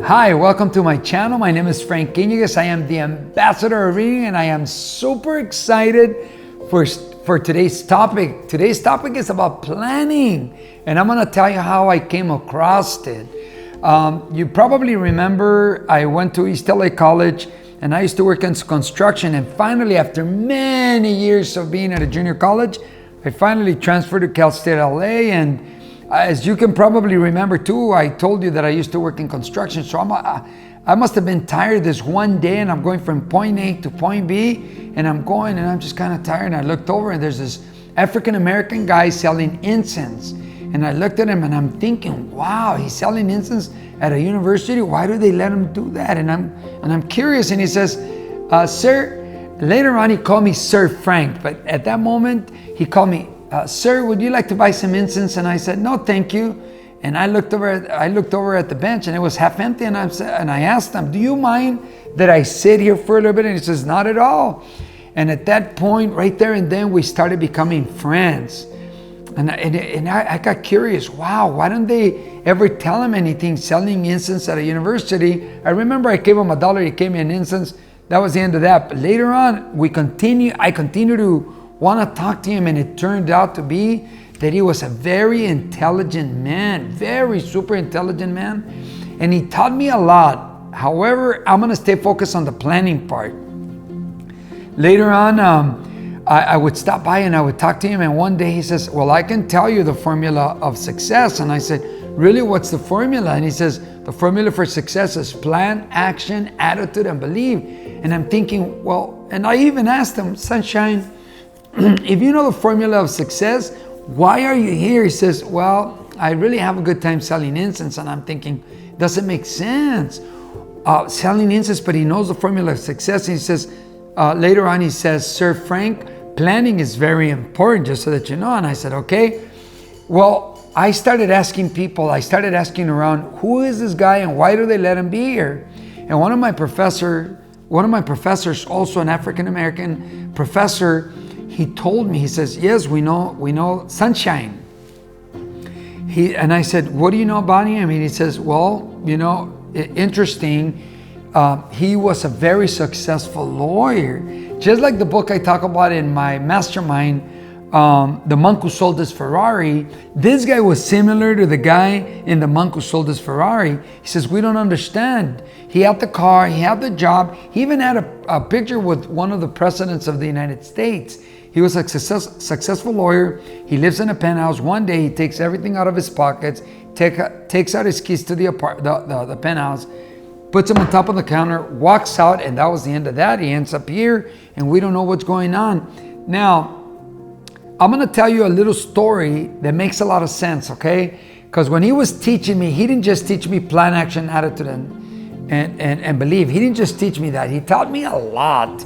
Hi, welcome to my channel. My name is Frank Iñiguez. I am the ambassador of reading, and I am super excited for today's topic. Today's topic is about planning, and I'm going to tell you how I came across it. You probably remember I went to East LA College, and I used to work in construction, and finally, after many years of being at a junior college, I finally transferred to Cal State LA, and as you can probably remember too, I told you that I used to work in construction. So I must have been tired this one day, and I'm going from point A to point B, and I'm going and I'm just kind of tired. And I looked over and there's this African American guy selling incense. And I looked at him and I'm thinking, wow, he's selling incense at a university. Why do they let him do that? And I'm curious. And he says, sir, later on he called me Sir Frank, but at that moment he called me, sir, would you like to buy some incense? And I said, no, thank you. And I looked over at the bench, and it was half empty. And I asked him, do you mind that I sit here for a little bit? And he says, not at all. And at that point, right there and then, we started becoming friends. And I got curious. Wow, why don't they ever tell him anything selling incense at a university? I remember I gave him $1. He gave me an incense. That was the end of that. But later on, I continued to want to talk to him, and it turned out to be that he was a very intelligent man, very super intelligent man, and he taught me a lot. However, I'm going to stay focused on the planning part. Later on, I would stop by and I would talk to him, and one day he says, well, I can tell you the formula of success. And I said, really, what's the formula? And he says, the formula for success is plan, action, attitude, and belief. And I'm thinking, well, and I even asked him, Sunshine, if you know the formula of success, why are you here? He says, well, I really have a good time selling incense. And I'm thinking, doesn't make sense. Selling incense, but he knows the formula of success. And he says, later on, he says, Sir Frank, planning is very important, just so that you know. And I said, okay. Well, I started asking people, I started asking around, who is this guy and why do they let him be here? And one of my professors, also an African-American professor, he told me, he says, yes, we know Sunshine. And I said, what do you know about him? And he says, well, interesting. He was a very successful lawyer. Just like the book I talk about in my mastermind, The Monk Who Sold His Ferrari, this guy was similar to the guy in The Monk Who Sold His Ferrari. He says, we don't understand. He had the car, he had the job, he even had a picture with one of the presidents of the United States. He was a successful lawyer. He lives in a penthouse. One day he takes everything out of his pockets, takes out his keys to the penthouse, puts them on top of the counter, walks out, and that was the end of that. He ends up here, and we don't know what's going on. Now, I'm going to tell you a little story that makes a lot of sense, okay? Because when he was teaching me, he didn't just teach me plan, action, attitude, and believe. He didn't just teach me that. He taught me a lot.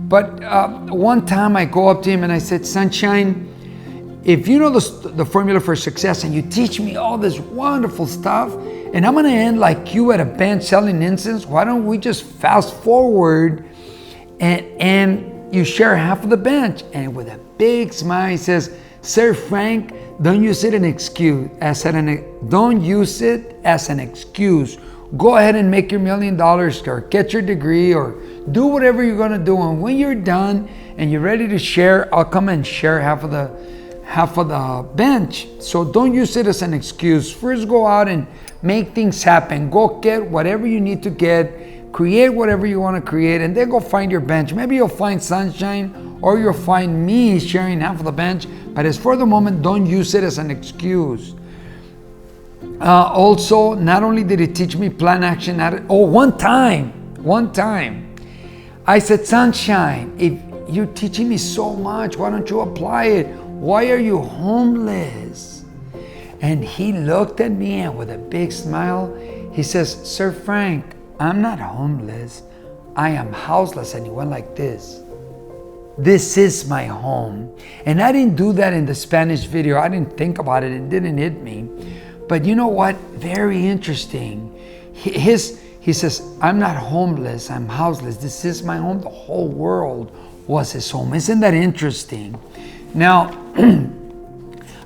But one time I go up to him and I said, Sunshine, if you know the formula for success and you teach me all this wonderful stuff, and I'm going to end like you at a bench selling incense, why don't we just fast forward and you share half of the bench? And with a big smile, he says, Sir Frank, don't use it as an excuse. Go ahead and make your $1 million or get your degree or do whatever you're going to do. And when you're done and you're ready to share, I'll come and share half of the bench. So don't use it as an excuse. First, go out and make things happen. Go get whatever you need to get, create whatever you want to create, and then go find your bench. Maybe you'll find Sunshine or you'll find me sharing half of the bench. But as for the moment, don't use it as an excuse. Also, not only did he teach me plan, action, attitude. Oh, one time, I said, Sunshine, if you're teaching me so much, why don't you apply it? Why are you homeless? And he looked at me and with a big smile, he says, Sir Frank, I'm not homeless. I am houseless. And he went like this. This is my home. And I didn't do that in the Spanish video. I didn't think about it. It didn't hit me. But you know what? Very interesting. He says, I'm not homeless, I'm houseless. This is my home. The whole world was his home. Isn't that interesting? Now,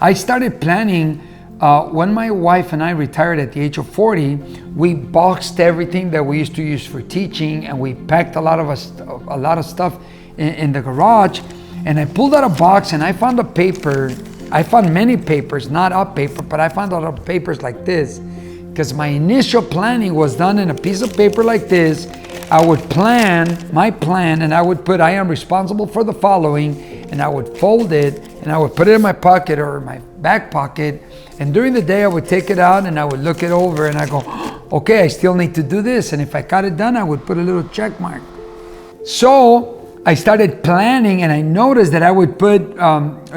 I started planning When my wife and I retired at the age of 40, we boxed everything that we used to use for teaching, and we packed a lot of stuff in the garage. And I pulled out a box and I found a paper. I found many papers, not a paper, but I found a lot of papers like this, because my initial planning was done in a piece of paper like this. I would plan my plan, and I would put, I am responsible for the following, and I would fold it and I would put it in my pocket or my back pocket. And during the day I would take it out and I would look it over and I go, okay, I still need to do this. And if I got it done, I would put a little check mark. So I started planning, and I noticed that I would put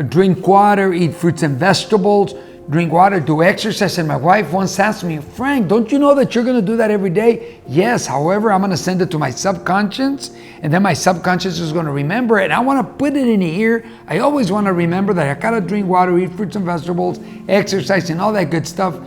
drink water, eat fruits and vegetables, drink water, do exercise. And my wife once asked me, Frank, don't you know that you're going to do that every day? Yes, however, I'm going to send it to my subconscious, and then my subconscious is going to remember it. And I want to put it in here. I always want to remember that I got to drink water, eat fruits and vegetables, exercise, and all that good stuff.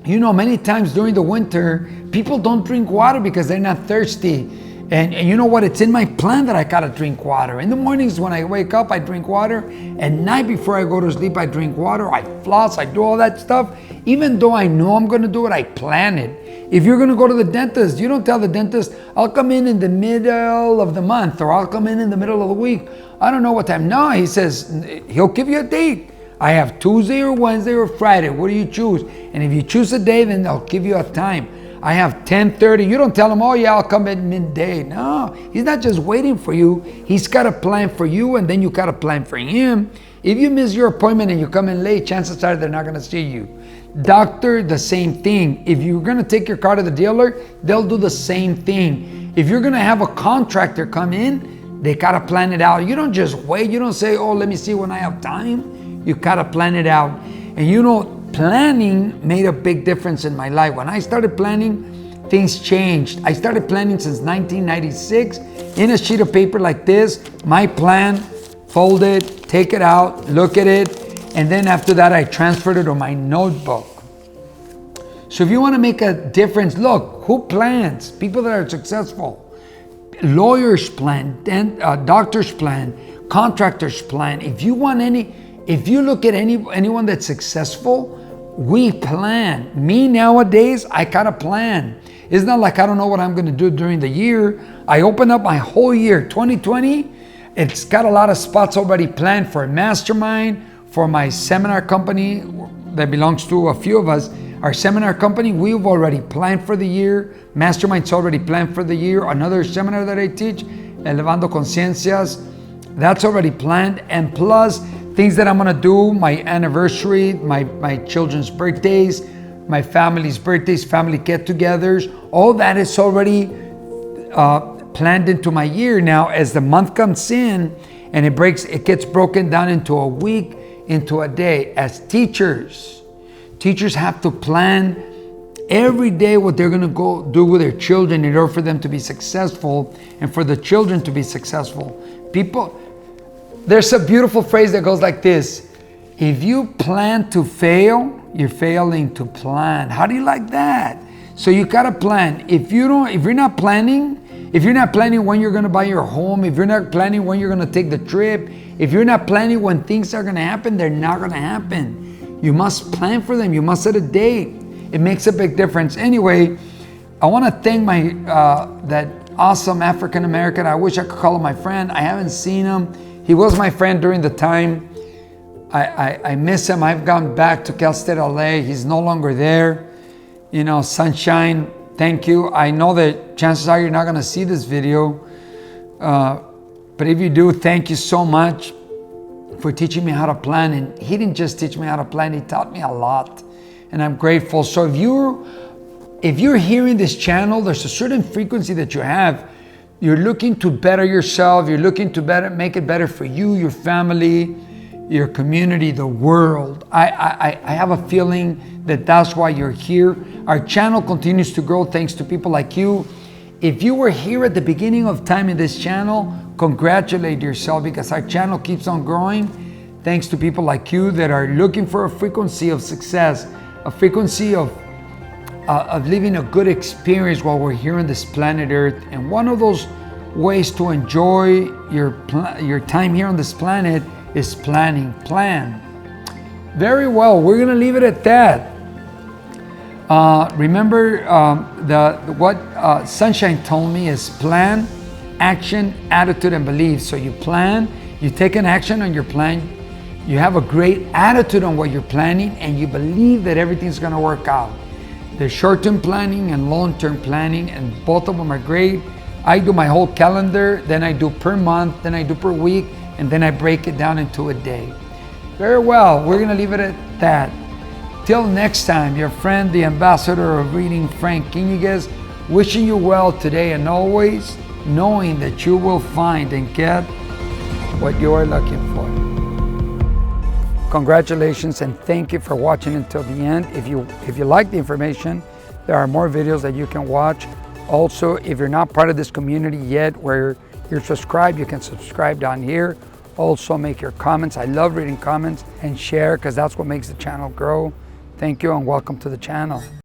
You know, many times during the winter, people don't drink water because they're not thirsty. And you know what? It's in my plan that I gotta drink water. In the mornings when I wake up, I drink water. At night before I go to sleep, I drink water. I floss, I do all that stuff. Even though I know I'm gonna do it, I plan it. If you're gonna go to the dentist, you don't tell the dentist, I'll come in the middle of the month, or I'll come in the middle of the week. I don't know what time. No, he says, he'll give you a date. I have Tuesday or Wednesday or Friday. What do you choose? And if you choose a day, then they'll give you a time. I have 10:30. You don't tell him, oh yeah, I'll come at midday. No, he's not just waiting for you. He's got a plan for you, and then you got a plan for him. If you miss your appointment and you come in late, chances are they're not going to see you. Doctor, the same thing. If you're going to take your car to the dealer, they'll do the same thing. If you're going to have a contractor come in, they got to plan it out. You don't just wait. You don't say, oh, let me see when I have time. You got to plan it out. And you know, planning made a big difference in my life. When I started planning, things changed. I started planning since 1996 in a sheet of paper like this. My plan, fold it, take it out, look at it, and then after that I transferred it to my notebook. So if you want to make a difference, look, who plans? People that are successful. Lawyers plan, doctors plan, contractors plan. If you look at anyone that's successful, we plan. Me nowadays, I got a plan. It's not like I don't know what I'm going to do during the year. I open up my whole year, 2020. It's got a lot of spots already planned for a mastermind, for my seminar company that belongs to a few of us. Our seminar company, we've already planned for the year. Mastermind's already planned for the year. Another seminar that I teach, Elevando Conciencias, that's already planned. And plus, things that I'm gonna do, my anniversary, my children's birthdays, my family's birthdays, family get-togethers, all that is already planned into my year. Now, as the month comes in and it gets broken down into a week, into a day. As teachers have to plan every day what they're gonna go do with their children in order for them to be successful and for the children to be successful. There's a beautiful phrase that goes like this: if you plan to fail, you're failing to plan. How do you like that? So you gotta plan. If you're not planning when you're gonna buy your home, if you're not planning when you're gonna take the trip, if you're not planning when things are gonna happen, they're not gonna happen. You must plan for them. You must set a date. It makes a big difference. Anyway, I wanna thank my that awesome African American. I wish I could call him my friend. I haven't seen him. He was my friend during the time. I miss him. I've gone back to Cal State LA. He's no longer there. You know, Sunshine, thank you. I know that chances are you're not gonna see this video. But if you do, thank you so much for teaching me how to plan. And he didn't just teach me how to plan, he taught me a lot. And I'm grateful. So if you're hearing this channel, there's a certain frequency that you have. You're looking to better yourself. You're looking to make it better for you, your family, your community, the world. I have a feeling that that's why you're here. Our channel continues to grow thanks to people like you. If you were here at the beginning of time in this channel, congratulate yourself, because our channel keeps on growing thanks to people like you that are looking for a frequency of success, a frequency of living a good experience while we're here on this planet Earth. And one of those ways to enjoy your time here on this planet is planning. Plan. Very well. We're going to leave it at that. Remember, what Sunshine told me is plan, action, attitude, and belief. So you plan, you take an action on your plan, you have a great attitude on what you're planning, and you believe that everything's going to work out. There's short-term planning and long-term planning, and both of them are great. I do my whole calendar, then I do per month, then I do per week, and then I break it down into a day. Very well, we're going to leave it at that. Till next time, your friend, the ambassador of reading, Frank Iñiguez, wishing you well today and always, knowing that you will find and get what you are looking for. Congratulations and thank you for watching until the end. If you like the information, there are more videos that you can watch. Also, if you're not part of this community yet where you're subscribed, you can subscribe down here. Also, make your comments. I love reading comments, and share because that's what makes the channel grow. Thank you and welcome to the channel.